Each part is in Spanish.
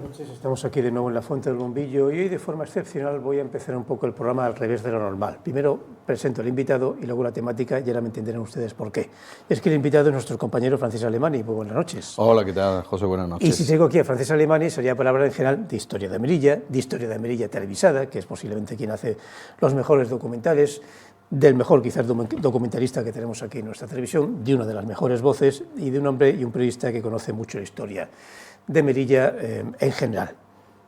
noches, estamos aquí de nuevo en la Fuente del Bombillo y hoy de forma excepcional voy a empezar un poco el programa al revés de lo normal. Primero presento al invitado y luego la temática y ahora me entenderán ustedes por qué. Es que el invitado es nuestro compañero Francesc Alemany. Muy buenas noches. Hola, ¿qué tal, José? Buenas noches. Y si tengo aquí a Francesc Alemany sería para hablar en general de historia de Melilla televisada, que es posiblemente quien hace los mejores documentales, del mejor quizás documentalista que tenemos aquí en nuestra televisión, de una de las mejores voces y de un hombre y un periodista que conoce mucho la historia de Melilla en general.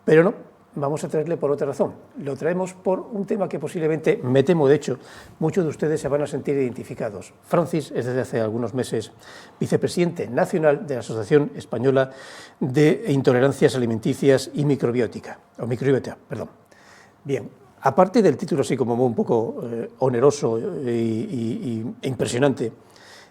Pero no, vamos a traerle por otra razón. Lo traemos por un tema que posiblemente, me temo de hecho, muchos de ustedes se van a sentir identificados. Francis es desde hace algunos meses vicepresidente nacional de la Asociación Española de Intolerancias Alimenticias y Microbiota. Bien, aparte del título así como un poco oneroso e impresionante,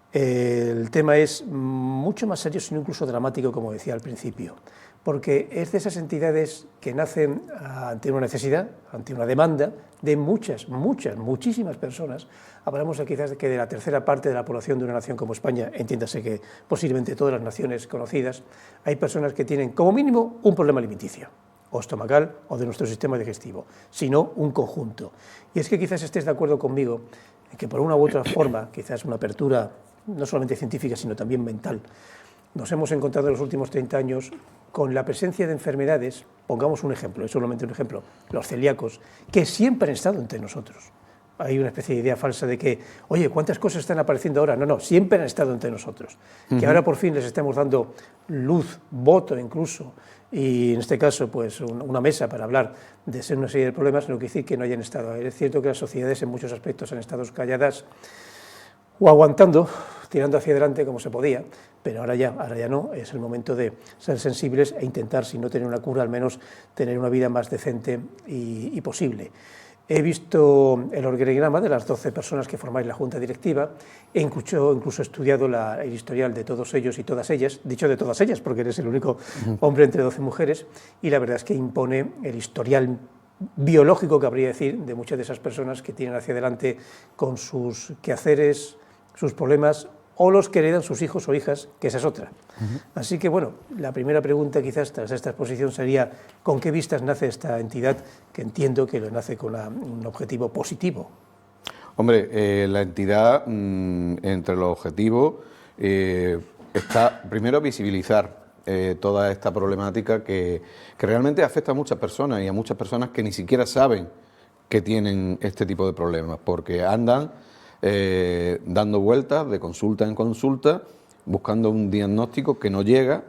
el tema es mucho más serio, sino incluso dramático, como decía al principio, porque es de esas entidades que nacen ante una necesidad, ante una demanda de muchísimas personas. Hablamos quizás de que de la tercera parte de la población de una nación como España, entiéndase que posiblemente todas las naciones conocidas, hay personas que tienen como mínimo un problema alimenticio, o estomacal o de nuestro sistema digestivo, sino un conjunto. Y es que quizás estés de acuerdo conmigo en que por una u otra forma, quizás una apertura no solamente científica, sino también mental, nos hemos encontrado en los últimos 30 años con la presencia de enfermedades, pongamos un ejemplo, es solamente un ejemplo, los celíacos, que siempre han estado entre nosotros. Hay una especie de idea falsa de que, oye, ¿cuántas cosas están apareciendo ahora? No, no, siempre han estado entre nosotros. Que ahora por fin les estemos dando luz, voto incluso, y en este caso pues una mesa para hablar de ser una serie de problemas, no quiere decir que no hayan estado. Es cierto que las sociedades en muchos aspectos han estado calladas o aguantando, tirando hacia adelante como se podía, pero ahora ya no, es el momento de ser sensibles e intentar, si no tener una cura, al menos tener una vida más decente y posible. He visto el organigrama de las 12 personas que formáis la Junta Directiva, e incluso he estudiado el historial de todos ellos y todas ellas, dicho de todas ellas porque eres el único hombre entre 12 mujeres, y la verdad es que impone el historial biológico, que habría que decir, de muchas de esas personas que tienen hacia adelante con sus quehaceres, sus problemas, o los que heredan sus hijos o hijas, que esa es otra. Así que, bueno, la primera pregunta quizás tras esta exposición sería ¿con qué vistas nace esta entidad, que entiendo que lo nace con un objetivo positivo? Hombre, la entidad, entre los objetivos, está primero visibilizar toda esta problemática que realmente afecta a muchas personas y a muchas personas que ni siquiera saben que tienen este tipo de problemas, porque andan dando vueltas de consulta en consulta, buscando un diagnóstico que no llega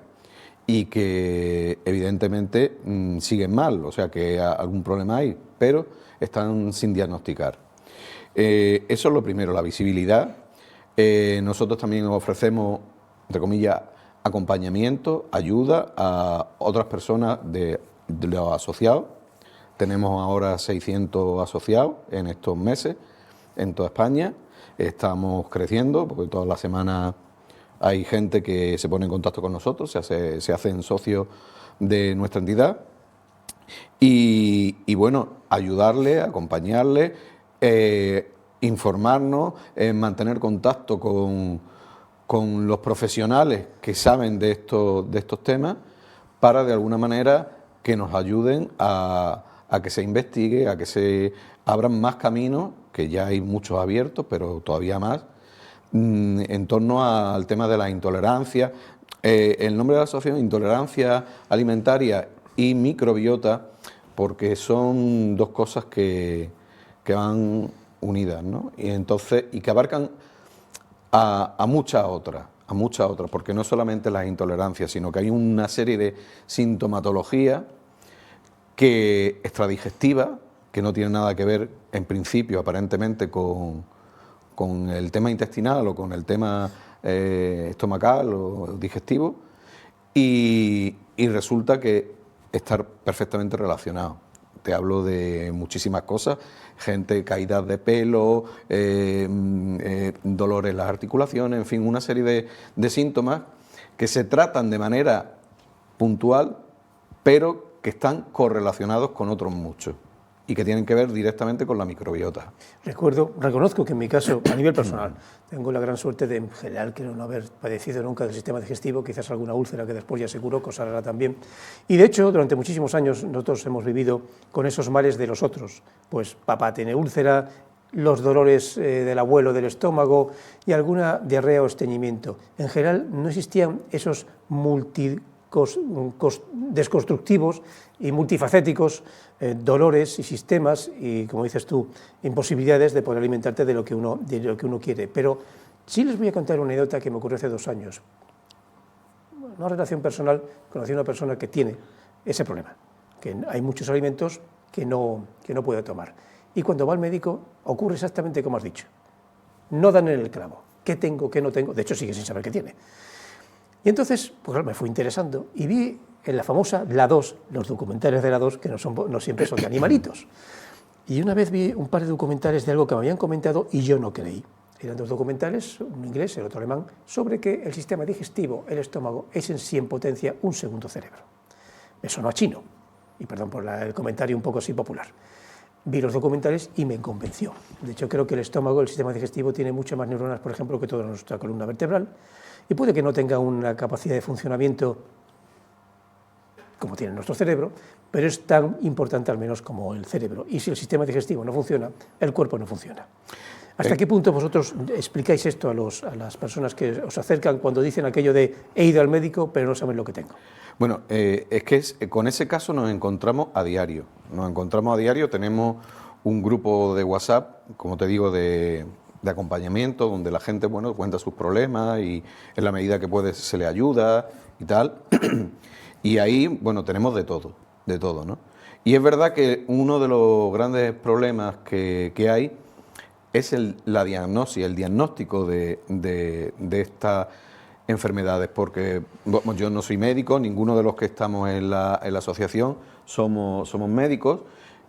y que evidentemente siguen mal, o sea que algún problema hay, pero están sin diagnosticar. Eso es lo primero, la visibilidad. Nosotros también ofrecemos, entre comillas, acompañamiento, ayuda a otras personas de los asociados. Tenemos ahora 600 asociados en estos meses en toda España. Estamos creciendo porque todas las semanas hay gente que se pone en contacto con nosotros, se hacen socios de nuestra entidad y bueno, ayudarle, acompañarle, informarnos, mantener contacto con los profesionales que saben de estos temas para de alguna manera que nos ayuden a que se investigue, a que se abran más caminos, que ya hay muchos abiertos, pero todavía más, en torno al tema de la intolerancia. El nombre de la asociación, Intolerancia Alimentaria y Microbiota, porque son dos cosas que van unidas, ¿no? Y que abarcan a muchas otras, porque no solamente las intolerancias, sino que hay una serie de sintomatologías que extradigestiva, que no tiene nada que ver, en principio, aparentemente, con el tema intestinal o con el tema estomacal o digestivo, y resulta que está perfectamente relacionado. Te hablo de muchísimas cosas, gente, caídas de pelo, dolores en las articulaciones, en fin, una serie de síntomas que se tratan de manera puntual, pero que están correlacionados con otros muchos. y que tienen que ver directamente con la microbiota. Reconozco que en mi caso, a nivel personal, tengo la gran suerte de, en general, creo no haber padecido nunca del sistema digestivo, quizás alguna úlcera que después ya se curó, cosa rara también. Y de hecho, durante muchísimos años nosotros hemos vivido con esos males de los otros. Pues papá tiene úlcera, los dolores del abuelo del estómago y alguna diarrea o estreñimiento. En general no existían esos desconstructivos y multifacéticos dolores y sistemas y, como dices tú, imposibilidades de poder alimentarte de lo que uno quiere. Pero sí les voy a contar una anécdota que me ocurrió hace 2 años. Una relación personal, conocí a una persona que tiene ese problema, que hay muchos alimentos que no puede tomar. Y cuando va al médico ocurre exactamente como has dicho. No dan en el clavo. ¿Qué tengo, qué no tengo? De hecho, sigue sin saber qué tiene. Y entonces, pues me fui interesando y vi en la famosa La 2, los documentales de La 2, que no siempre son de animalitos. Y una vez vi un par de documentales de algo que me habían comentado y yo no creí. Eran 2 documentales, un inglés y el otro alemán, sobre que el sistema digestivo, el estómago, es en sí en potencia un segundo cerebro. Me sonó a chino, y perdón por el comentario un poco así popular. Vi los documentales y me convenció. De hecho, creo que el estómago, el sistema digestivo, tiene muchas más neuronas, por ejemplo, que toda nuestra columna vertebral, y puede que no tenga una capacidad de funcionamiento como tiene nuestro cerebro, pero es tan importante al menos como el cerebro. Y si el sistema digestivo no funciona, el cuerpo no funciona. ¿Hasta qué punto vosotros explicáis esto a las personas que os acercan cuando dicen aquello de he ido al médico pero no saben lo que tengo? Bueno, es que con ese caso nos encontramos a diario. Tenemos un grupo de WhatsApp, como te digo, de acompañamiento, donde la gente, bueno, cuenta sus problemas y en la medida que puede se le ayuda y tal. Y ahí, bueno, tenemos de todo, ¿no? Y es verdad que uno de los grandes problemas que hay es la diagnosis, el diagnóstico de estas enfermedades, porque bueno, yo no soy médico, ninguno de los que estamos en la asociación somos médicos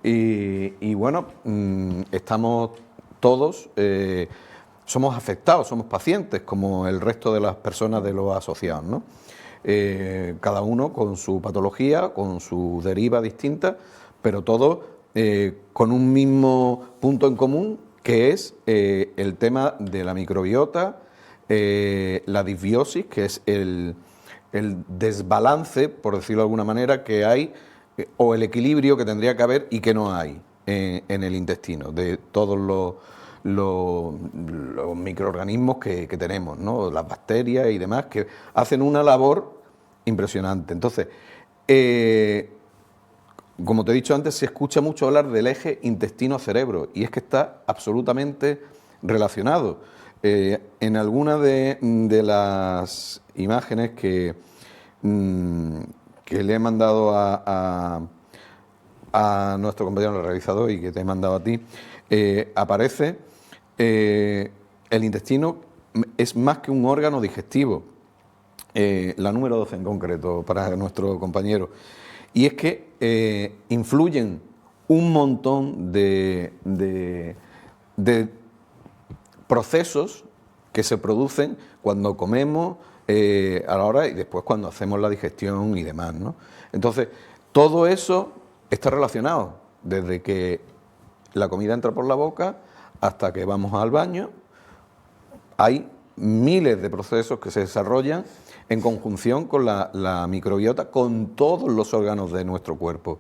y bueno, estamos todos, somos afectados, somos pacientes como el resto de las personas de los asociados, ¿no? Cada uno con su patología, con su deriva distinta, pero todos con un mismo punto en común, que es el tema de la microbiota, la disbiosis, que es el desbalance, por decirlo de alguna manera, que hay, o el equilibrio que tendría que haber y que no hay en el intestino, de todos los microorganismos que tenemos, ¿no? Las bacterias y demás, que hacen una labor impresionante. Entonces, como te he dicho antes, se escucha mucho hablar del eje intestino-cerebro y es que está absolutamente relacionado. En alguna de las imágenes que le he mandado a nuestro compañero realizador y que te he mandado a ti, aparece el intestino es más que un órgano digestivo, la número 12 en concreto para nuestro compañero, y es que influyen un montón de procesos que se producen cuando comemos, a la hora y después cuando hacemos la digestión y demás, ¿no? Entonces, todo eso está relacionado, desde que la comida entra por la boca hasta que vamos al baño. Hay miles de procesos que se desarrollan en conjunción con la microbiota, con todos los órganos de nuestro cuerpo,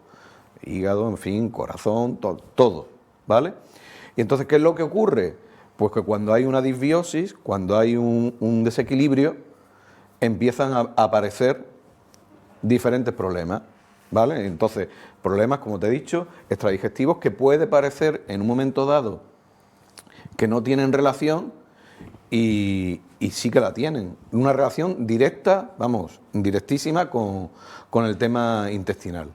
hígado, en fin, corazón, todo, ¿vale? Y entonces, ¿qué es lo que ocurre? Pues que cuando hay una disbiosis, cuando hay un desequilibrio, empiezan a aparecer diferentes problemas, ¿vale? Entonces, problemas, como te he dicho, extradigestivos, que puede parecer en un momento dado que no tienen relación y sí que la tienen. Una relación directa, vamos, directísima con el tema intestinal.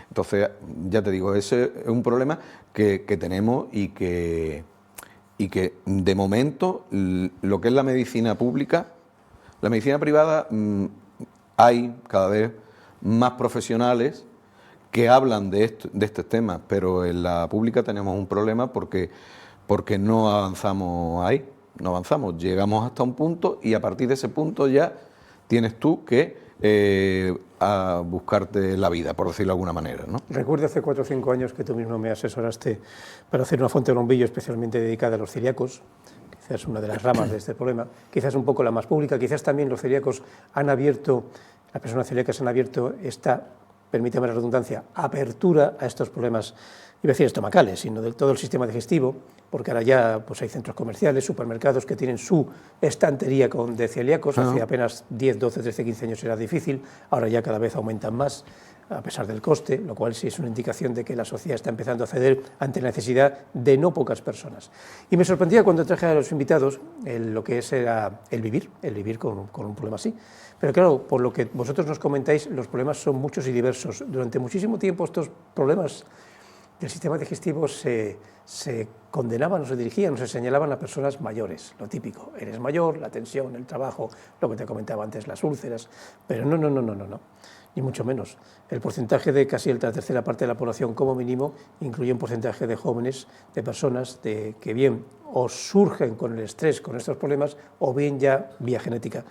Entonces, ya te digo, ese es un problema que tenemos y que de momento lo que es la medicina pública, la medicina privada, hay cada vez más profesionales que hablan de estos temas, pero en la pública tenemos un problema porque no avanzamos ahí, no avanzamos, llegamos hasta un punto y a partir de ese punto ya tienes tú que a buscarte la vida, por decirlo de alguna manera, ¿no? Recuerdo hace 4 o 5 años que tú mismo me asesoraste para hacer una fuente de bombillo especialmente dedicada a los celíacos, quizás una de las ramas de este problema, quizás un poco la más pública, quizás también los celíacos han abierto, las personas celíacas han abierto esta, permítame la redundancia, apertura a estos problemas, iba a decir estomacales, sino del todo el sistema digestivo, porque ahora ya pues hay centros comerciales, supermercados que tienen su estantería de celíacos. Hace apenas 10, 12, 13, 15 años era difícil, ahora ya cada vez aumentan más, a pesar del coste, lo cual sí es una indicación de que la sociedad está empezando a ceder ante la necesidad de no pocas personas. Y me sorprendía cuando traje a los invitados lo que era el vivir con un problema así. Pero claro, por lo que vosotros nos comentáis, los problemas son muchos y diversos. Durante muchísimo tiempo estos problemas del sistema digestivo se condenaban o se dirigían o se señalaban a personas mayores, lo típico, eres mayor, la tensión, el trabajo, lo que te comentaba antes, las úlceras, pero no, ni mucho menos. El porcentaje de casi la tercera parte de la población como mínimo incluye un porcentaje de jóvenes, de personas que bien o surgen con el estrés, con estos problemas, o bien ya vía genética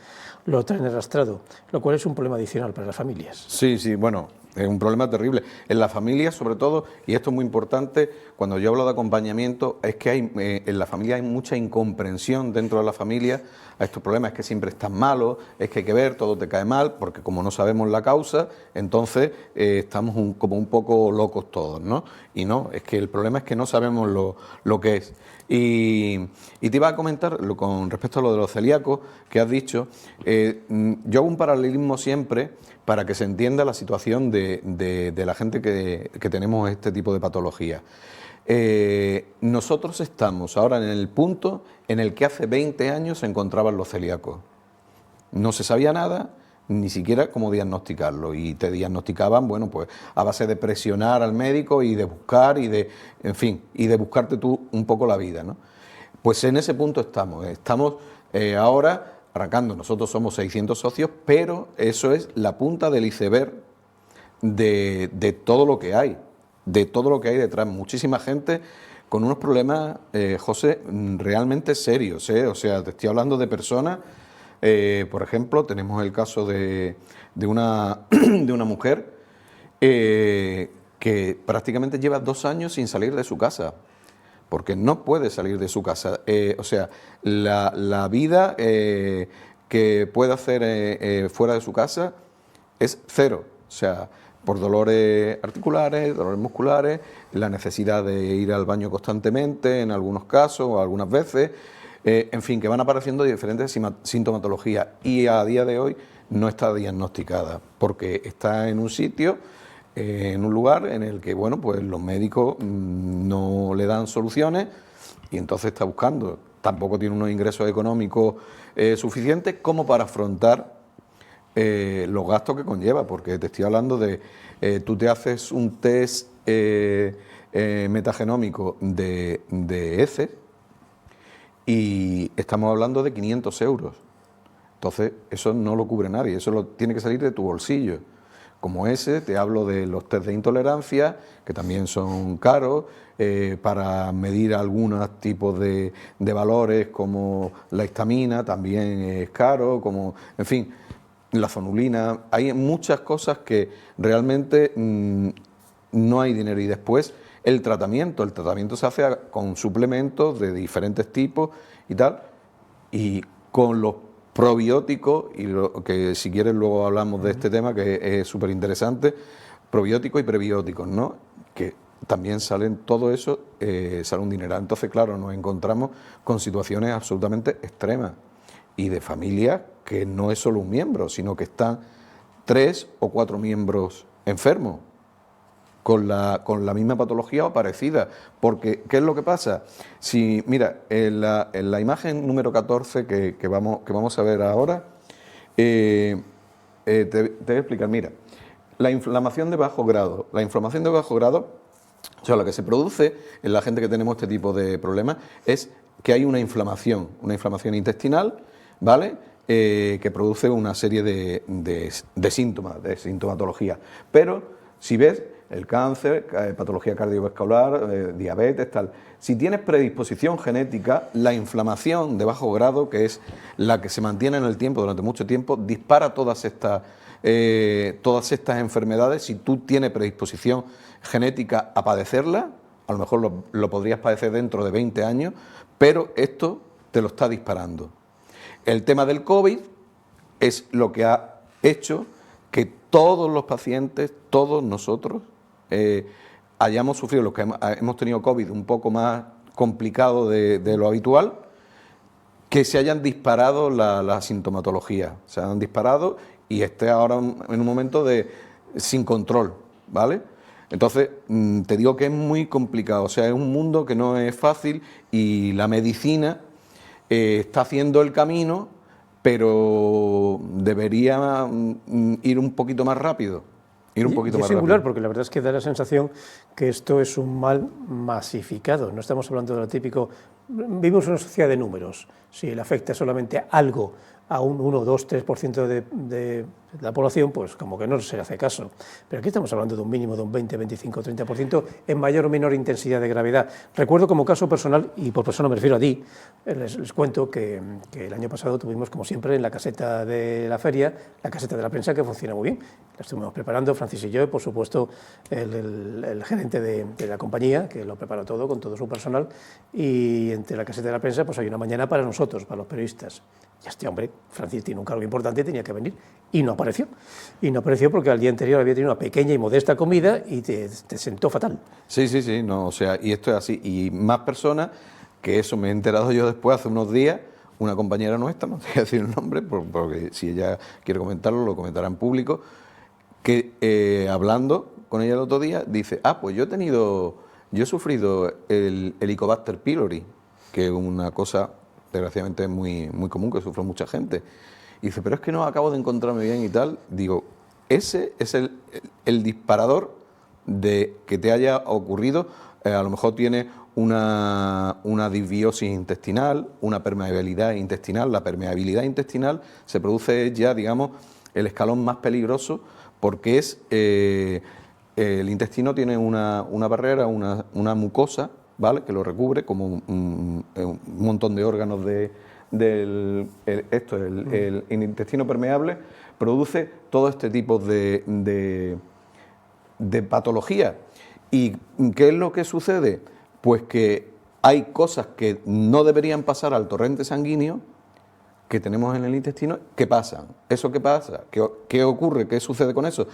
lo traen arrastrado, lo cual es un problema adicional para las familias. Sí, bueno, es un problema terrible. En la familia, sobre todo, y esto es muy importante, cuando yo hablo de acompañamiento, es que en la familia hay mucha incomprensión dentro de la familia a estos problemas. Es que siempre estás malo, es que hay que ver, todo te cae mal, porque como no sabemos la causa, entonces estamos como un poco locos todos, ¿no? Y no, es que el problema es que no sabemos lo que es. Y te iba a comentar con respecto a lo de los celíacos que has dicho. Yo hago un paralelismo siempre para que se entienda la situación de la gente que tenemos este tipo de patología. Nosotros estamos ahora en el punto en el que hace 20 años se encontraban los celíacos. No se sabía nada, ni siquiera cómo diagnosticarlo, y te diagnosticaban, bueno, pues a base de presionar al médico y de buscar y de buscarte tú un poco la vida, ¿no? Pues en ese punto estamos ahora arrancando. Nosotros somos 600 socios, pero eso es la punta del iceberg de todo lo que hay, detrás. Muchísima gente con unos problemas, José, realmente serios, ¿eh? O sea, te estoy hablando de personas. Por ejemplo, tenemos el caso de una mujer que prácticamente lleva 2 años sin salir de su casa, porque no puede salir de su casa. O sea, la vida que puede hacer fuera de su casa es cero. O sea, por dolores articulares, dolores musculares, la necesidad de ir al baño constantemente en algunos casos o algunas veces. En fin, que van apareciendo diferentes sintomatologías, y a día de hoy no está diagnosticada porque está en un sitio, en un lugar en el que, bueno, pues los médicos no le dan soluciones, y entonces está buscando. Tampoco tiene unos ingresos económicos suficientes como para afrontar los gastos que conlleva, porque te estoy hablando de, tú te haces un test metagenómico de heces, y estamos hablando de 500 euros. Entonces, eso no lo cubre nadie, eso tiene que salir de tu bolsillo. Como ese, te hablo de los test de intolerancia, que también son caros, para medir algunos tipos de valores, como la histamina, también es caro, en fin, la zonulina. Hay muchas cosas que realmente no hay dinero. Y después, el tratamiento se hace con suplementos de diferentes tipos y tal, y con los probióticos, y que si quieres luego hablamos de este tema, que es súper interesante, probióticos y prebióticos, ¿no? Que también salen, todo eso sale un dineral. Entonces, claro, nos encontramos con situaciones absolutamente extremas, y de familias que no es solo un miembro, sino que están 3 o 4 miembros enfermos con la misma patología o parecida. Porque, ¿qué es lo que pasa? Si, mira, en la imagen número 14 que vamos a ver ahora, te voy a explicar. Mira, la inflamación de bajo grado. La inflamación de bajo grado, o sea, lo que se produce en la gente que tenemos este tipo de problemas es que hay una inflamación intestinal, ¿vale? Que produce una serie de síntomas, de sintomatología. Pero, si ves, el cáncer, patología cardiovascular, diabetes, tal. Si tienes predisposición genética, la inflamación de bajo grado, que es la que se mantiene en el tiempo, durante mucho tiempo, dispara todas estas enfermedades. Si tú tienes predisposición genética a padecerla, a lo mejor lo podrías padecer dentro de 20 años, pero esto te lo está disparando. El tema del COVID es lo que ha hecho que todos los pacientes, todos nosotros, hayamos sufrido, los que hemos tenido COVID un poco más complicado de lo habitual, que se hayan disparado la sintomatología, se han disparado y esté ahora en un momento sin control, ¿vale? Entonces, te digo que es muy complicado, o sea, es un mundo que no es fácil y la medicina está haciendo el camino, pero debería ir un poquito más rápido. Es singular, porque la verdad es que da la sensación que esto es un mal masificado. No estamos hablando de lo típico. Vivimos en una sociedad de números. Si le afecta solamente algo a un 1, 2, 3% de la población, pues como que no se le hace caso. Pero aquí estamos hablando de un mínimo de un 20, 25, 30% en mayor o menor intensidad de gravedad. Recuerdo como caso personal, y por persona me refiero a ti, les cuento que el año pasado tuvimos, como siempre, en la caseta de la feria, la caseta de la prensa, que funciona muy bien. La estuvimos preparando, Francis y yo, y por supuesto el gerente de la compañía, que lo preparó todo, con todo su personal, y entre la caseta de la prensa pues hay una mañana para nosotros, para los periodistas. Y este hombre, Francis, tiene un cargo importante, tenía que venir, y no apareció. Y no apareció porque al día anterior había tenido una pequeña y modesta comida y te sentó fatal. Sí, no, o sea, y esto es así. Y más personas, que eso me he enterado yo después, hace unos días, una compañera nuestra, no te voy a decir el nombre, porque si ella quiere comentarlo, lo comentará en público, que hablando con ella el otro día, dice, pues yo he sufrido el Helicobacter pylori, que es una cosa desgraciadamente muy, muy común, que sufre mucha gente. Y dice, pero es que no acabo de encontrarme bien y tal. Digo, ese es el disparador de que te haya ocurrido. A lo mejor tiene una disbiosis intestinal, una permeabilidad intestinal. La permeabilidad intestinal se produce ya, digamos, el escalón más peligroso, porque es el intestino tiene una barrera, una mucosa, ¿vale?, que lo recubre como un montón de órganos el intestino permeable produce todo este tipo de patología. ¿Y qué es lo que sucede? Pues que hay cosas que no deberían pasar al torrente sanguíneo que tenemos en el intestino, que pasan. ¿Eso qué pasa? ¿Qué ocurre? ¿Qué sucede con eso?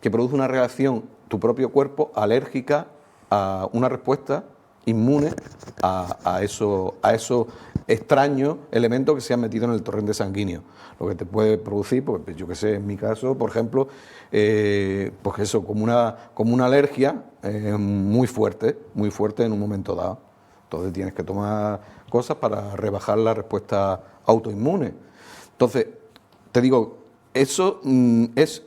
Que produce una reacción, tu propio cuerpo, alérgica a una respuesta inmune a esos extraños elementos que se han metido en el torrente sanguíneo. Lo que te puede producir, pues yo qué sé, en mi caso, por ejemplo, pues eso, como una alergia muy fuerte en un momento dado. Entonces tienes que tomar cosas para rebajar la respuesta autoinmune. Entonces, te digo, eso es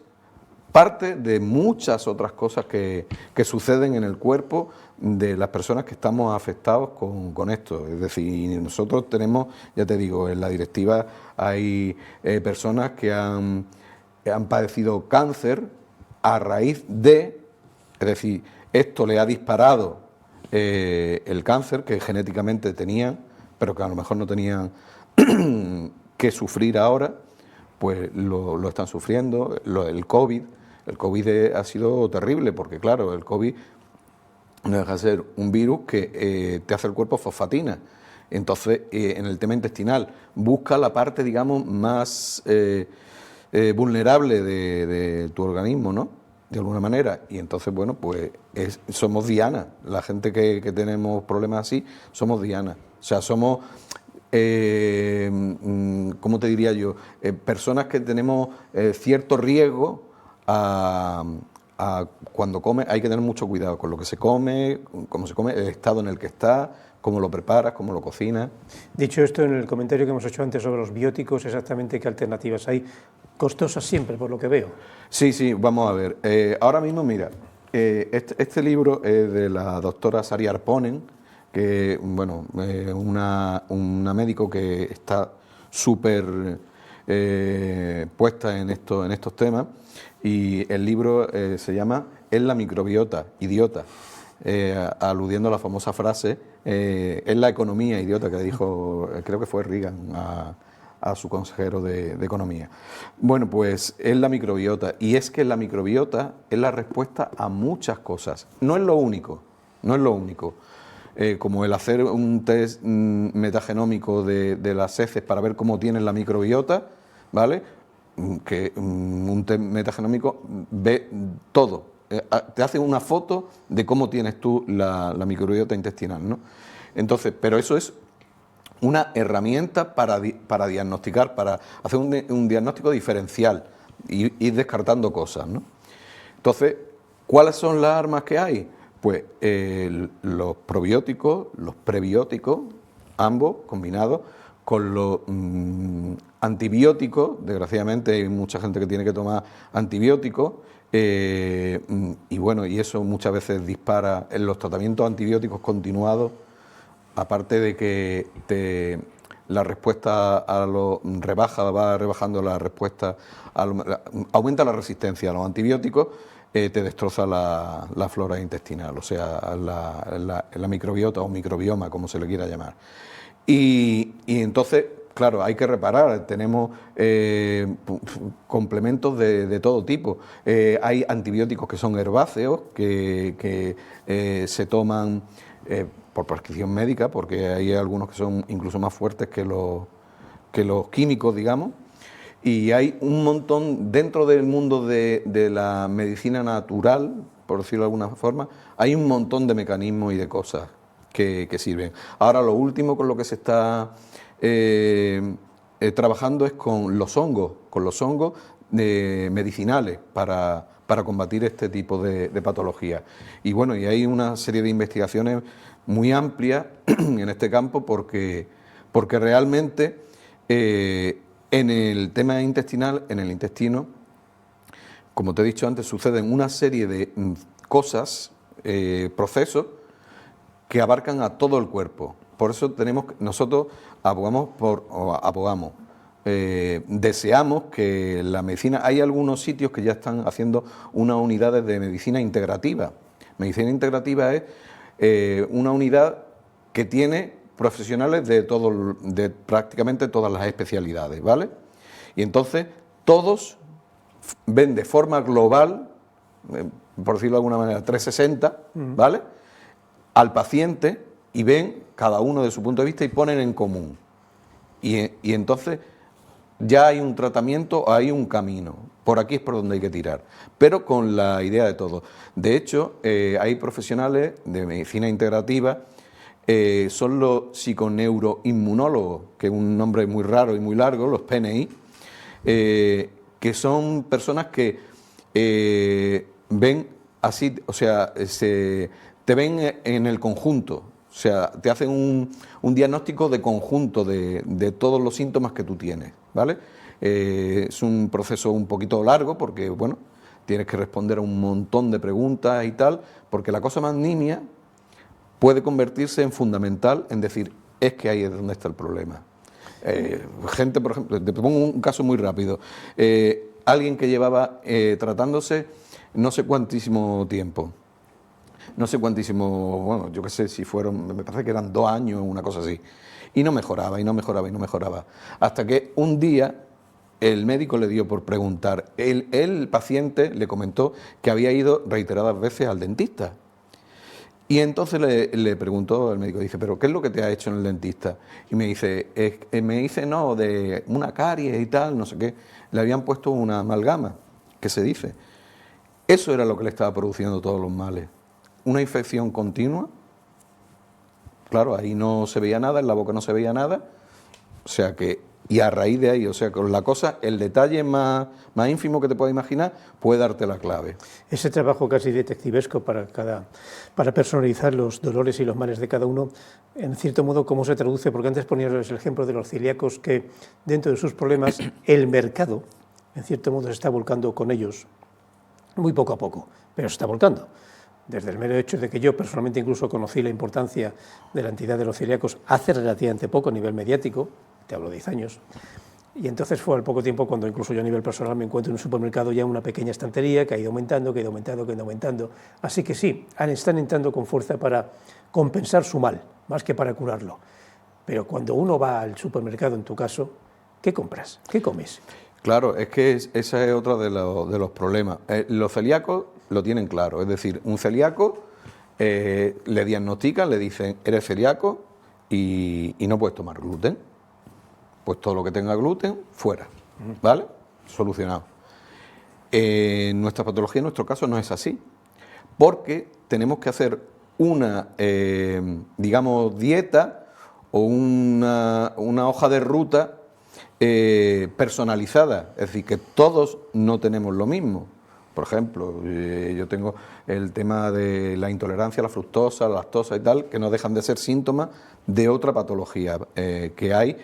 parte de muchas otras cosas que suceden en el cuerpo de las personas que estamos afectados con esto. Es decir, nosotros tenemos, ya te digo, en la directiva hay personas que han padecido cáncer a raíz de, es decir, esto le ha disparado el cáncer que genéticamente tenían, pero que a lo mejor no tenían que sufrir ahora, pues lo están sufriendo. El COVID ha sido terrible, porque claro, el COVID no deja de ser un virus que te hace el cuerpo fosfatina. Entonces, en el tema intestinal, busca la parte, digamos, más vulnerable de tu organismo, ¿no?, de alguna manera. Y entonces, bueno, pues somos dianas. La gente que tenemos problemas así, somos dianas. O sea, somos, ¿cómo te diría yo?, personas que tenemos cierto riesgo cuando come. Hay que tener mucho cuidado con lo que se come, cómo se come, el estado en el que está, cómo lo preparas, cómo lo cocinas. Dicho esto, en el comentario que hemos hecho antes sobre los bióticos, exactamente qué alternativas hay, costosas siempre, por lo que veo. Sí, vamos a ver. Ahora mismo, mira, este libro es de la doctora Sari Arponen, que, bueno, una médico que está súper puesta en estos temas, y el libro se llama es la microbiota, idiota, aludiendo a la famosa frase, es la economía idiota que dijo, creo que fue Reagan a su consejero de Economía. Bueno, pues es la microbiota, y es que la microbiota es la respuesta a muchas cosas. No es lo único, no es lo único. Como el hacer un test metagenómico de las heces para ver cómo tienes la microbiota, ¿vale? Que un test metagenómico ve todo, te hace una foto de cómo tienes tú la microbiota intestinal, ¿no? Entonces, pero eso es una herramienta para diagnosticar, para hacer un diagnóstico diferencial y ir descartando cosas, ¿no? Entonces, ¿cuáles son las armas que hay? Pues los probióticos, los prebióticos, ambos combinados con los antibióticos. Desgraciadamente hay mucha gente que tiene que tomar antibióticos y bueno, y eso muchas veces dispara en los tratamientos antibióticos continuados, aparte de que la respuesta va rebajando la respuesta, aumenta la resistencia a los antibióticos, te destroza la flora intestinal, o sea, la microbiota o microbioma, como se le quiera llamar. Y entonces, claro, hay que reparar, tenemos complementos de todo tipo. Hay antibióticos que son herbáceos, que se toman por prescripción médica, porque hay algunos que son incluso más fuertes que los químicos, digamos. Y hay un montón, dentro del mundo de la medicina natural, por decirlo de alguna forma, hay un montón de mecanismos y de cosas que sirven. Ahora, lo último con lo que se está trabajando es con los hongos medicinales para combatir este tipo de patologías. Y bueno, y hay una serie de investigaciones muy amplias en este campo porque realmente en el tema intestinal, en el intestino, como te he dicho antes, suceden una serie de cosas, procesos, que abarcan a todo el cuerpo. Por eso nosotros deseamos que la medicina, hay algunos sitios que ya están haciendo unas unidades de medicina integrativa. Medicina integrativa es una unidad que tiene profesionales de prácticamente todas las especialidades, ¿vale? Y entonces todos ven de forma global, por decirlo de alguna manera, 360, ¿vale?, al paciente, y ven cada uno de su punto de vista y ponen en común. Y entonces ya hay un tratamiento, hay un camino. Por aquí es por donde hay que tirar, pero con la idea de todo. De hecho, hay profesionales de medicina integrativa, son los psiconeuroinmunólogos, que es un nombre muy raro y muy largo, los PNI, que son personas que ven así, o sea, te ven en el conjunto, o sea, te hacen un diagnóstico de conjunto de todos los síntomas que tú tienes, ¿vale? Es un proceso un poquito largo porque, bueno, tienes que responder a un montón de preguntas y tal, porque la cosa más nimia puede convertirse en fundamental, en decir, es que ahí es donde está el problema. Gente, por ejemplo, te pongo un caso muy rápido, alguien que llevaba tratándose no sé cuantísimo tiempo, bueno, yo qué sé, si fueron, me parece que eran 2 años, una cosa así, y no mejoraba, hasta que un día el médico le dio por preguntar, el paciente le comentó que había ido reiteradas veces al dentista. Y entonces le preguntó al médico, dice, ¿pero qué es lo que te ha hecho en el dentista? Y me dice, no, de una caries y tal, no sé qué. Le habían puesto una amalgama, que se dice. Eso era lo que le estaba produciendo todos los males. Una infección continua, claro, ahí no se veía nada, en la boca no se veía nada, o sea que, y a raíz de ahí, o sea, con la cosa, el detalle más ínfimo que te puedas imaginar puede darte la clave. Ese trabajo casi detectivesco para personalizar los dolores y los males de cada uno, en cierto modo, ¿cómo se traduce? Porque antes ponías el ejemplo de los celíacos, que dentro de sus problemas el mercado, en cierto modo, se está volcando con ellos, muy poco a poco, pero se está volcando. Desde el mero hecho de que yo personalmente incluso conocí la importancia de la entidad de los celíacos hace relativamente poco a nivel mediático, te hablo de 10 años, Y entonces fue al poco tiempo cuando incluso yo a nivel personal me encuentro en un supermercado ya en una pequeña estantería que ha ido aumentando, que ha ido aumentando, que ha ido aumentando. Así que sí, están entrando con fuerza para compensar su mal, más que para curarlo. Pero cuando uno va al supermercado, en tu caso, ¿qué compras? ¿Qué comes? Claro, es que esa es otra de los problemas. Los celíacos lo tienen claro, es decir, un celíaco le diagnostican, le dicen, eres celíaco y no puedes tomar gluten. Pues todo lo que tenga gluten, fuera, ¿vale? Solucionado. Nuestra patología, en nuestro caso, no es así, porque tenemos que hacer una, digamos, dieta o una hoja de ruta personalizada, es decir, que todos no tenemos lo mismo. Por ejemplo, yo tengo el tema de la intolerancia a la fructosa, a la lactosa y tal, que no dejan de ser síntomas de otra patología que hay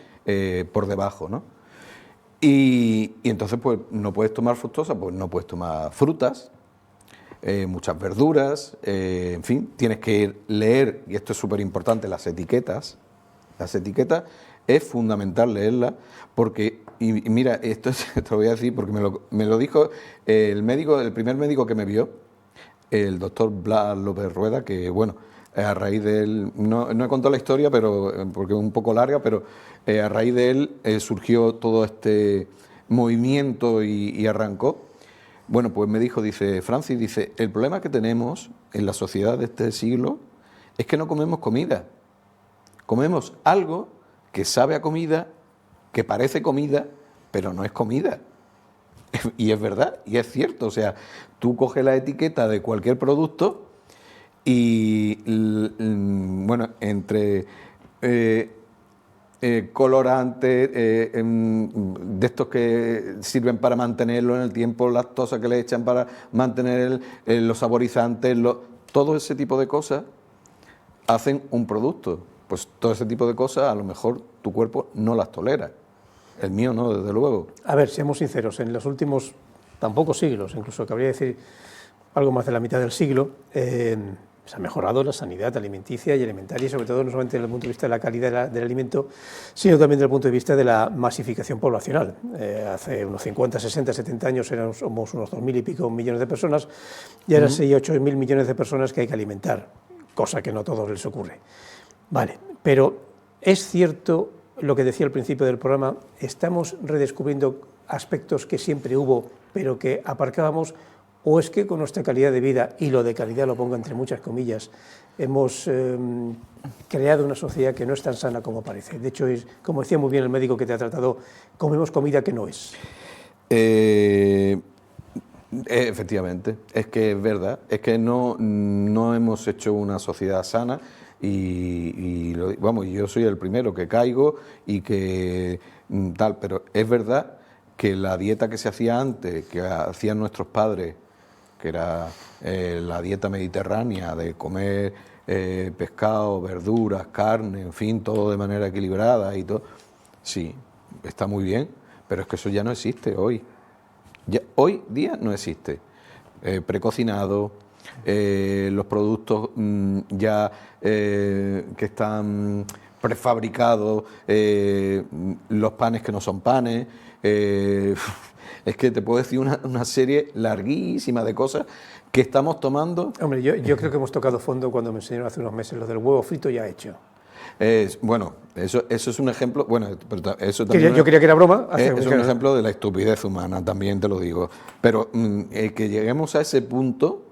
por debajo, ¿no? Y entonces, pues, no puedes tomar fructosa, pues no puedes tomar frutas, muchas verduras, en fin, tienes que leer, y esto es súper importante, las etiquetas. Las etiquetas es fundamental leerlas, porque, y mira, esto te lo voy a decir porque me lo dijo el médico, el primer médico que me vio, el doctor Blas López Rueda, que bueno, a raíz de él, no he contado la historia, pero porque es un poco larga, pero a raíz de él surgió todo este movimiento y arrancó. Bueno, pues me dijo, dice, Francis, dice, el problema que tenemos en la sociedad de este siglo es que no comemos comida. Comemos algo que sabe a comida, que parece comida, pero no es comida. Y es verdad, y es cierto. O sea, tú coges la etiqueta de cualquier producto y, bueno, entre colorantes, de estos que sirven para mantenerlo en el tiempo, lactosa que le echan para mantener los saborizantes, todo ese tipo de cosas hacen un producto. Pues todo ese tipo de cosas a lo mejor tu cuerpo no las tolera. El mío no, desde luego. A ver, seamos sinceros, en los últimos tan pocos siglos, incluso cabría decir algo más de la mitad del siglo, se ha mejorado la sanidad alimenticia y alimentaria, y sobre todo no solamente desde el punto de vista de la calidad del alimento, sino también desde el punto de vista de la masificación poblacional. Hace unos 50, 60, 70 años somos unos 2.000 y pico millones de personas, y ahora 6 o 8.000 millones de personas que hay que alimentar, cosa que no a todos les ocurre. Vale, pero es cierto lo que decía al principio del programa, estamos redescubriendo aspectos que siempre hubo, pero que aparcábamos, o es que con nuestra calidad de vida, y lo de calidad lo pongo entre muchas comillas, hemos creado una sociedad que no es tan sana como parece. De hecho, como decía muy bien el médico que te ha tratado, comemos comida que no es. Efectivamente, es que es verdad, es que no hemos hecho una sociedad sana vamos, yo soy el primero que caigo y que tal, pero es verdad que la dieta que se hacía antes, que hacían nuestros padres, que era la dieta mediterránea de comer pescado, verduras, carne, en fin, todo de manera equilibrada y todo, sí, está muy bien, pero es que eso ya no existe hoy. Hoy día no existe. Precocinado, los productos ya que están prefabricados, los panes que no son panes. Es que te puedo decir una serie larguísima de cosas que estamos tomando. Hombre, yo creo que hemos tocado fondo cuando me enseñaron hace unos meses lo del huevo frito ya hecho. Bueno, eso es un ejemplo. Bueno, pero eso también yo quería que era broma. Es un ejemplo de la estupidez humana, también te lo digo. Pero que lleguemos a ese punto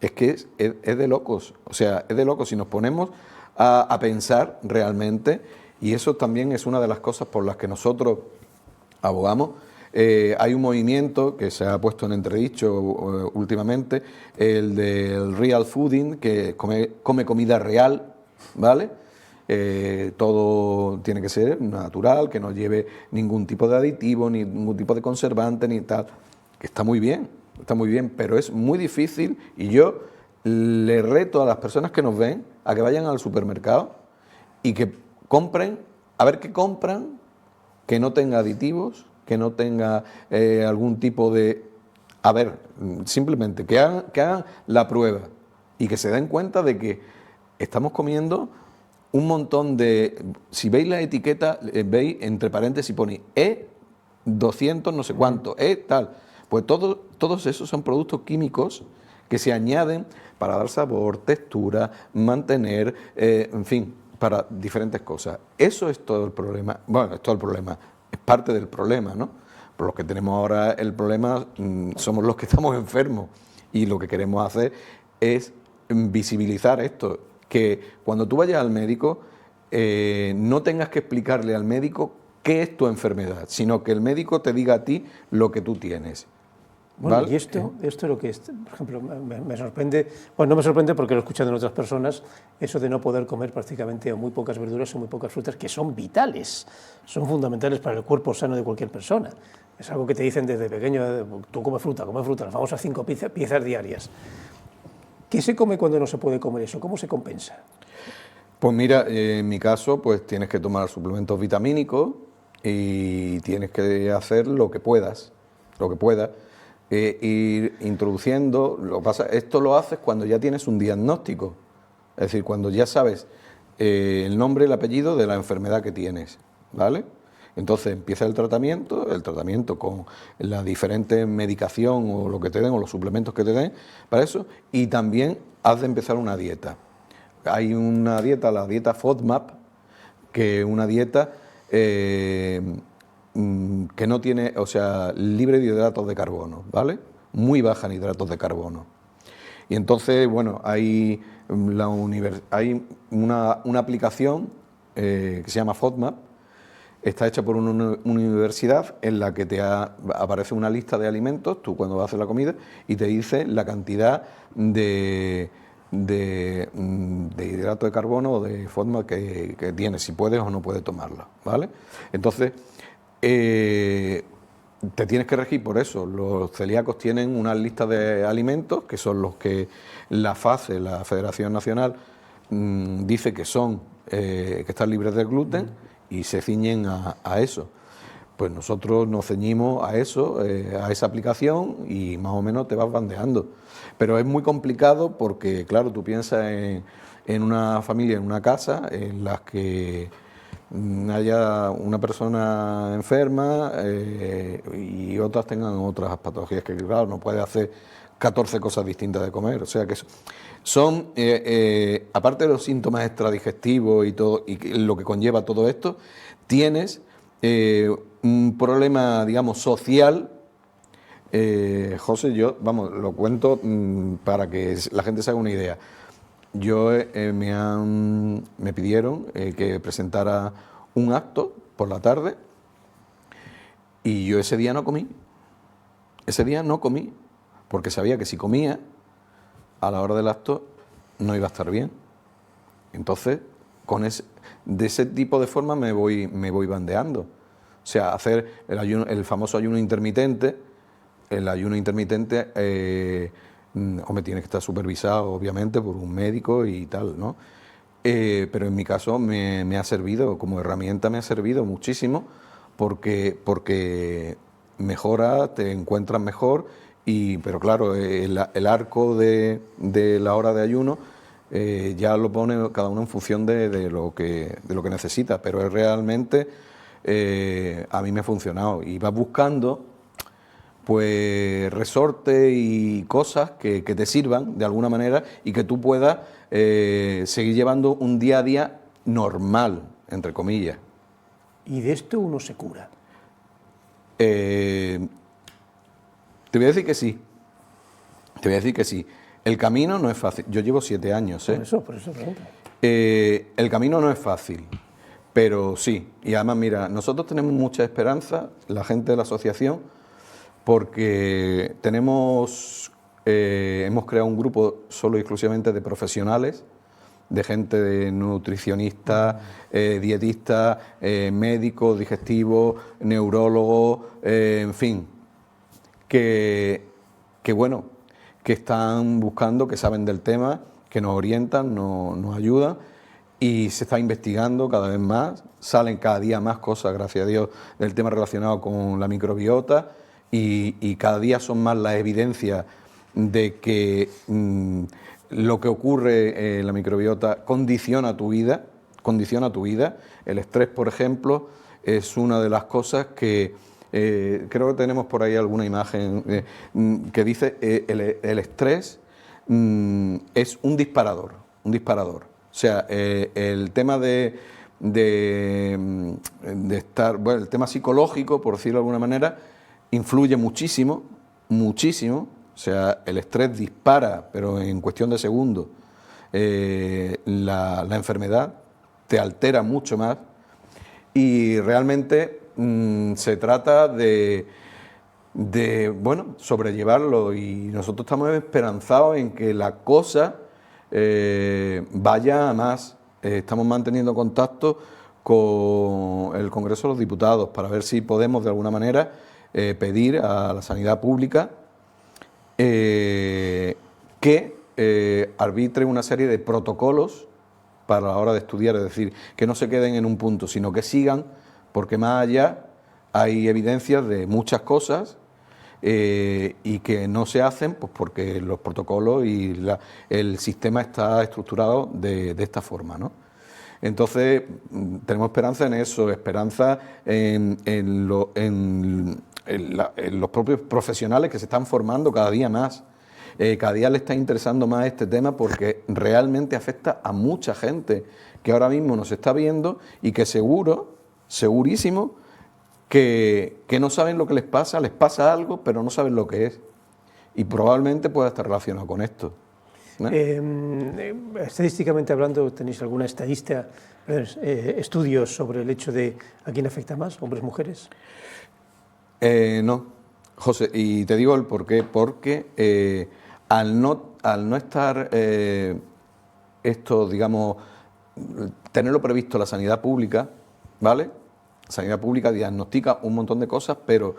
es que es de locos. O sea, es de locos si nos ponemos a pensar realmente. Y eso también es una de las cosas por las que nosotros abogamos. Hay un movimiento que se ha puesto en entredicho últimamente, el del real fooding, que come comida real, ¿vale? Todo tiene que ser natural, que no lleve ningún tipo de aditivo, ni ningún tipo de conservante, ni tal. Que está muy bien, pero es muy difícil y yo le reto a las personas que nos ven a que vayan al supermercado y que compren, a ver qué compran, que no tenga aditivos, que no tenga algún tipo de... A ver, simplemente que hagan la prueba y que se den cuenta de que estamos comiendo un montón de... Si veis la etiqueta, veis entre paréntesis pone 200 no sé cuánto, tal. Pues todos esos son productos químicos que se añaden para dar sabor, textura, mantener, en fin, para diferentes cosas. Eso es todo el problema. Bueno, es todo el problema, es parte del problema, ¿no? Por lo que tenemos ahora el problema somos los que estamos enfermos, y lo que queremos hacer es visibilizar esto, que cuando tú vayas al médico no tengas que explicarle al médico qué es tu enfermedad, sino que el médico te diga a ti lo que tú tienes. Bueno, ¿Vale? y esto es lo que, por ejemplo, me sorprende, bueno, no me sorprende porque lo he escuchado en otras personas, eso de no poder comer prácticamente o muy pocas verduras o muy pocas frutas, que son vitales, son fundamentales para el cuerpo sano de cualquier persona. Es algo que te dicen desde pequeño, tú come fruta, las famosas 5 piezas diarias. ¿Qué se come cuando no se puede comer eso? ¿Cómo se compensa? Pues mira, en mi caso, pues tienes que tomar suplementos vitamínicos y tienes que hacer lo que puedas, ir introduciendo. Esto lo haces cuando ya tienes un diagnóstico, es decir, cuando ya sabes el nombre y el apellido de la enfermedad que tienes, ¿vale? Entonces empieza el tratamiento con la diferente medicación o lo que te den o los suplementos que te den para eso, y también has de empezar una dieta. Hay una dieta, la dieta FODMAP, que es una dieta que no tiene, o sea, libre de hidratos de carbono, ¿vale? Muy baja en hidratos de carbono. Y entonces, bueno, hay una aplicación que se llama FODMAP, está hecha por una universidad en la que aparece una lista de alimentos, tú cuando vas a hacer la comida, y te dice la cantidad de hidrato de carbono o de FODMAP que tienes, si puedes o no puedes tomarla, ¿vale? Entonces, te tienes que regir por eso. Los celíacos tienen una lista de alimentos que son los que la FACE, la Federación Nacional, dice que están libres de gluten, y se ciñen a eso. Pues nosotros nos ceñimos a eso, a esa aplicación, y más o menos te vas bandeando. Pero es muy complicado porque, claro, tú piensas en una familia, en una casa, en las que haya una persona enferma y otras tengan otras patologías, que claro, no puede hacer 14 cosas distintas de comer. O sea que son, aparte de los síntomas extradigestivos y todo, y lo que conlleva todo esto, tienes un problema, digamos, social. José, yo, vamos, lo cuento para que la gente se haga una idea. Yo me pidieron que presentara un acto por la tarde, y yo ese día no comí. Ese día no comí, porque sabía que si comía, a la hora del acto no iba a estar bien. Entonces, de ese tipo de forma me voy bandeando. O sea, hacer el famoso ayuno intermitente. El ayuno intermitente, hombre, tiene que estar supervisado, obviamente, por un médico y tal, ¿no? Pero en mi caso me ha servido, como herramienta me ha servido muchísimo, porque mejora, te encuentras mejor, pero claro, el arco de la hora de ayuno ya lo pone cada uno en función de lo que necesita, pero es realmente a mí me ha funcionado, y vas buscando pues resortes y cosas que te sirvan de alguna manera y que tú puedas seguir llevando un día a día normal, entre comillas. ¿Y de esto uno se cura? Te voy a decir que sí. El camino no es fácil. Yo llevo 7 años. Por eso pregunto. El camino no es fácil, pero sí. Y además, mira, nosotros tenemos mucha esperanza, la gente de la asociación, porque hemos creado un grupo solo y exclusivamente de profesionales, de gente, de nutricionistas, dietistas, médicos, digestivos, neurólogos, en fin, que están buscando, que saben del tema, que nos orientan, nos ayudan, y se está investigando cada vez más, salen cada día más cosas, gracias a Dios, del tema relacionado con la microbiota, y cada día son más las evidencias de que lo que ocurre en la microbiota condiciona tu vida. El estrés, por ejemplo, es una de las cosas que creo que tenemos por ahí alguna imagen que dice el estrés es un disparador, un disparador. O sea, el tema de estar, bueno, el tema psicológico, por decirlo de alguna manera, influye muchísimo, muchísimo. O sea, el estrés dispara, pero en cuestión de segundos, la enfermedad te altera mucho más y realmente se trata de bueno, sobrellevarlo, y nosotros estamos esperanzados en que la cosa vaya a más. Estamos manteniendo contacto con el Congreso de los Diputados para ver si podemos de alguna manera pedir a la sanidad pública que arbitre una serie de protocolos para la hora de estudiar, es decir, que no se queden en un punto, sino que sigan, porque más allá hay evidencias de muchas cosas y que no se hacen pues porque los protocolos y el sistema está estructurado de esta forma, ¿no? Entonces, tenemos esperanza en eso, esperanza en los propios profesionales que se están formando cada día más. Cada día le está interesando más este tema porque realmente afecta a mucha gente que ahora mismo nos está viendo y que segurísimo, que no saben lo que les pasa algo, pero no saben lo que es. Y probablemente pueda estar relacionado con esto, ¿no? Estadísticamente hablando, ¿tenéis alguna estadística, estudios sobre el hecho de a quién afecta más, hombres, mujeres? No, José, y te digo el por qué. Porque al no estar esto, digamos, tenerlo previsto la sanidad pública, ¿vale? La sanidad pública diagnostica un montón de cosas, pero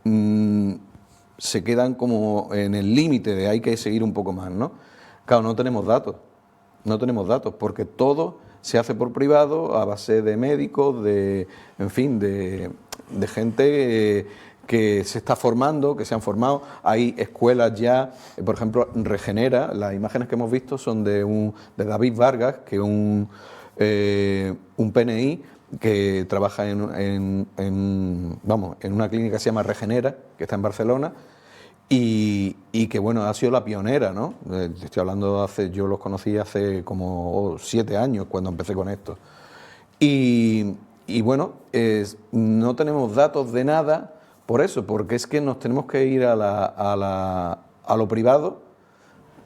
se quedan como en el límite de hay que seguir un poco más, ¿no? Claro, no tenemos datos, porque todo se hace por privado, a base de médicos, en fin, de gente que se está formando, que se han formado. Hay escuelas ya, por ejemplo, Regenera, las imágenes que hemos visto son de David Vargas, que es un PNI que trabaja en una clínica que se llama Regenera, que está en Barcelona, y que bueno, ha sido la pionera, ¿no? Estoy hablando yo los conocí hace como 7 años cuando empecé con esto. Y bueno, no tenemos datos de nada por eso, porque es que nos tenemos que ir a lo privado,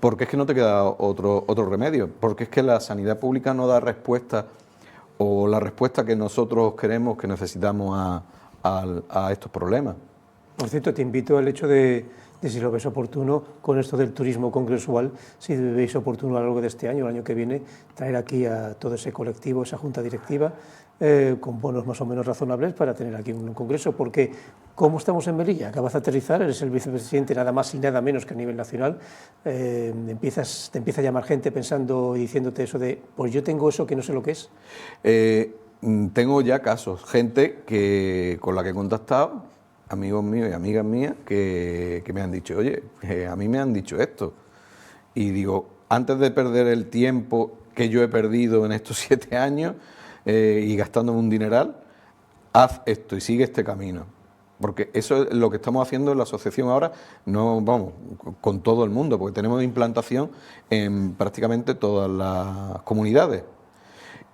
porque es que no te queda otro remedio, porque es que la sanidad pública no da respuesta, o la respuesta que nosotros queremos, que necesitamos a estos problemas. Por cierto, te invito al hecho de si lo ves oportuno, con esto del turismo congresual, si veis oportuno a lo largo de este año, el año que viene, traer aquí a todo ese colectivo, esa junta directiva, con bonos más o menos razonables para tener aquí un congreso, porque como estamos en Melilla, acabas de aterrizar, eres el vicepresidente nada más y nada menos que a nivel nacional, te empieza a llamar gente pensando y diciéndote eso de, pues yo tengo eso que no sé lo que es. Tengo ya casos, gente con la que he contactado, amigos míos y amigas mías, que me han dicho, oye, a mí me han dicho esto. Y digo, antes de perder el tiempo que yo he perdido en estos 7 años y gastándome un dineral, haz esto y sigue este camino. Porque eso es lo que estamos haciendo en la asociación ahora, no vamos, con todo el mundo, porque tenemos implantación en prácticamente todas las comunidades.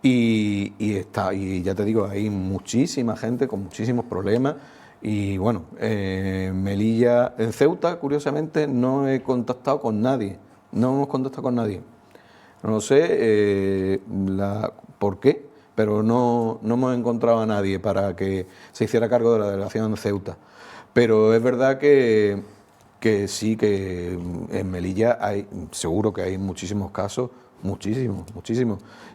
Y ya te digo, hay muchísima gente con muchísimos problemas. Y bueno, Melilla, en Ceuta, curiosamente, no he contactado con nadie. No hemos contactado con nadie. No sé por qué, pero no hemos encontrado a nadie para que se hiciera cargo de la delegación de Ceuta. Pero es verdad que sí, que en Melilla seguro que hay muchísimos casos, muchísimos.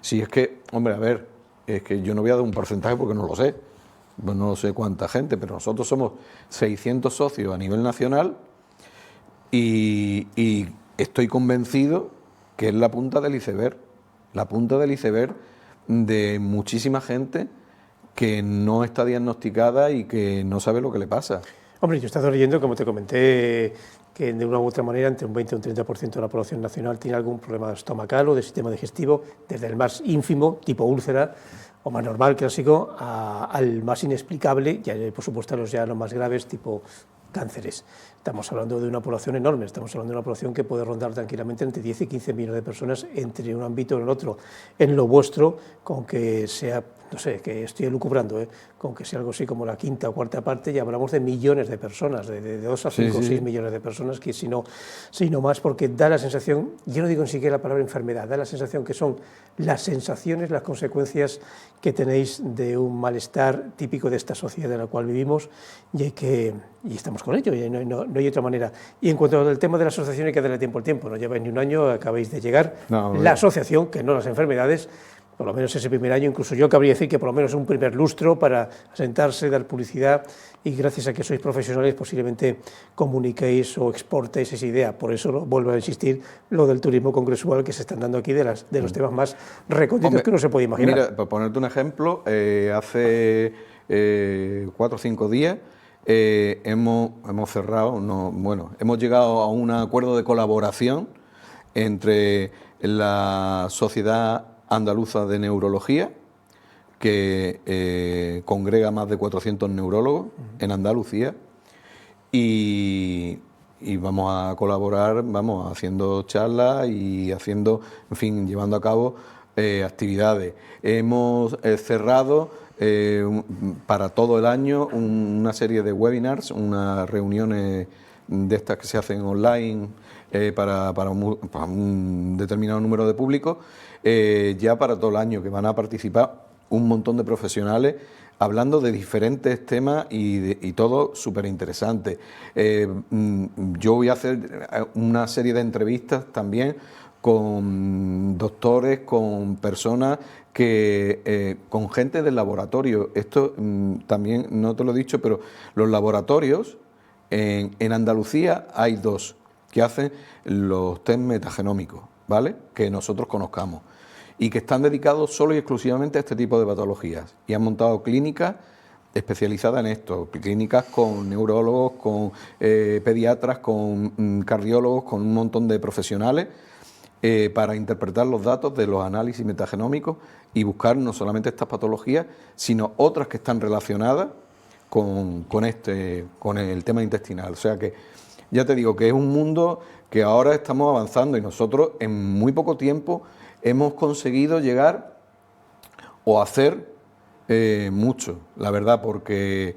Si es que, hombre, a ver, es que yo no voy a dar un porcentaje porque no lo sé. Pues no sé cuánta gente, pero nosotros somos 600 socios a nivel nacional y estoy convencido que es la punta del iceberg de muchísima gente que no está diagnosticada y que no sabe lo que le pasa. Hombre, yo he estado leyendo, como te comenté, que de una u otra manera entre un 20 y un 30% de la población nacional tiene algún problema estomacal o de sistema digestivo, desde el más ínfimo, tipo úlcera, o más normal, clásico, al más inexplicable, y por supuesto a los ya los más graves, tipo cánceres. Estamos hablando de una población enorme, estamos hablando de una población que puede rondar tranquilamente entre 10 y 15 millones de personas entre un ámbito y el otro. En lo vuestro, con que sea, no sé, que estoy elucubrando, con que sea algo así como la quinta o cuarta parte, ya hablamos de millones de personas, de 2 a 5 o 6 millones de personas, que si no más, porque da la sensación, yo no digo ni siquiera la palabra enfermedad, da la sensación que son las sensaciones, las consecuencias que tenéis de un malestar típico de esta sociedad en la cual vivimos y estamos con ello, y no hay otra manera. Y en cuanto al tema de la asociación, hay que darle tiempo al tiempo, no lleváis ni un año, acabáis de llegar. La asociación, que no las enfermedades, por lo menos ese primer año, incluso yo cabría decir que por lo menos un primer lustro para asentarse, dar publicidad, y gracias a que sois profesionales posiblemente comuniquéis o exportéis esa idea. Por eso vuelvo a insistir lo del turismo congresual que se están dando aquí de los temas más recónditos que uno se puede imaginar. Mira, para ponerte un ejemplo, hace 4 o 5 días hemos cerrado, hemos llegado a un acuerdo de colaboración entre la Sociedad Andaluza de Neurología, que congrega más de 400 neurólogos en Andalucía, y vamos a colaborar, haciendo charlas y llevando a cabo actividades. Hemos cerrado para todo el año una serie de webinars, unas reuniones de estas que se hacen online para un determinado número de público, ya para todo el año, que van a participar un montón de profesionales hablando de diferentes temas y todo súper interesante. Yo voy a hacer una serie de entrevistas también con doctores, con personas con gente del laboratorio. Esto también no te lo he dicho, pero los laboratorios en Andalucía hay 2 que hacen los test metagenómicos, ¿vale?, que nosotros conozcamos, y que están dedicados solo y exclusivamente a este tipo de patologías, y han montado clínicas especializadas en esto, clínicas con neurólogos, con pediatras, con cardiólogos, con un montón de profesionales para interpretar los datos de los análisis metagenómicos y buscar no solamente estas patologías, sino otras que están relacionadas con el tema intestinal. O sea que ya te digo que es un mundo que ahora estamos avanzando, y nosotros en muy poco tiempo hemos conseguido llegar o hacer mucho, la verdad, porque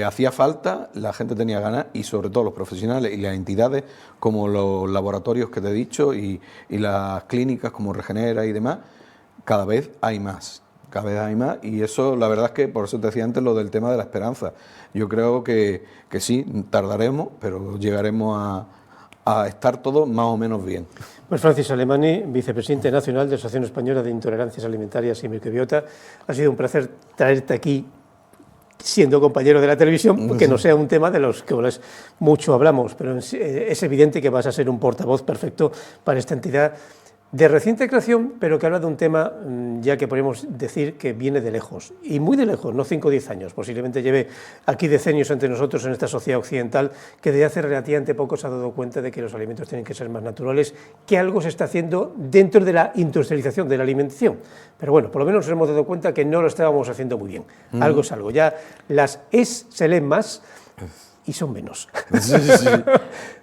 hacía falta, la gente tenía ganas, y sobre todo los profesionales y las entidades como los laboratorios que te he dicho y las clínicas como Regenera y demás, cada vez hay más, y eso la verdad es que, por eso te decía antes lo del tema de la esperanza. Yo creo que sí, tardaremos, pero llegaremos a estar todo más o menos bien. Pues Francis Alemany, vicepresidente nacional de la Asociación Española de Intolerancias Alimentarias y Microbiota, ha sido un placer traerte aquí, siendo compañero de la televisión, que no sea un tema de los que mucho hablamos, pero es evidente que vas a ser un portavoz perfecto para esta entidad de reciente creación, pero que habla de un tema, ya que podemos decir que viene de lejos, y muy de lejos, no 5 o 10 años, posiblemente lleve aquí decenios entre nosotros en esta sociedad occidental, que desde hace relativamente poco se ha dado cuenta de que los alimentos tienen que ser más naturales, que algo se está haciendo dentro de la industrialización de la alimentación. Pero bueno, por lo menos nos hemos dado cuenta que no lo estábamos haciendo muy bien. Algo es algo. Ya las se leen más y son menos. Sí.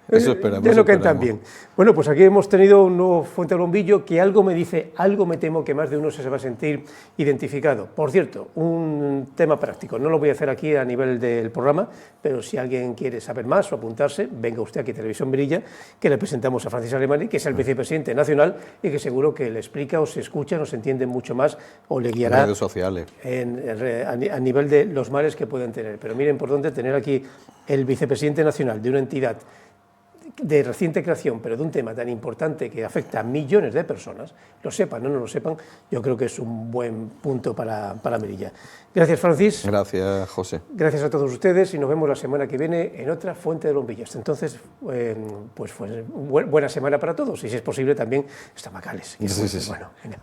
Eso esperamos. Ya lo que también. Bueno, pues aquí hemos tenido un nuevo Fuente del Bombillo que algo me dice, algo me temo que más de uno se va a sentir identificado. Por cierto, un tema práctico, no lo voy a hacer aquí a nivel del programa, pero si alguien quiere saber más o apuntarse, venga usted aquí a Televisión Mirilla, que le presentamos a Francis Alemany, que es el vicepresidente nacional y que seguro que le explica o se escucha, o se entiende mucho más o le guiará redes sociales. A nivel de los males que pueden tener. Pero miren por dónde tener aquí el vicepresidente nacional de una entidad de reciente creación, pero de un tema tan importante que afecta a millones de personas, lo sepan o no lo sepan, yo creo que es un buen punto para Mirilla. Gracias, Francis. Gracias, José. Gracias a todos ustedes y nos vemos la semana que viene en otra Fuente del Bombillo. Hasta entonces, pues buena semana para todos y si es posible también estomacales. Sí. Bueno, venga.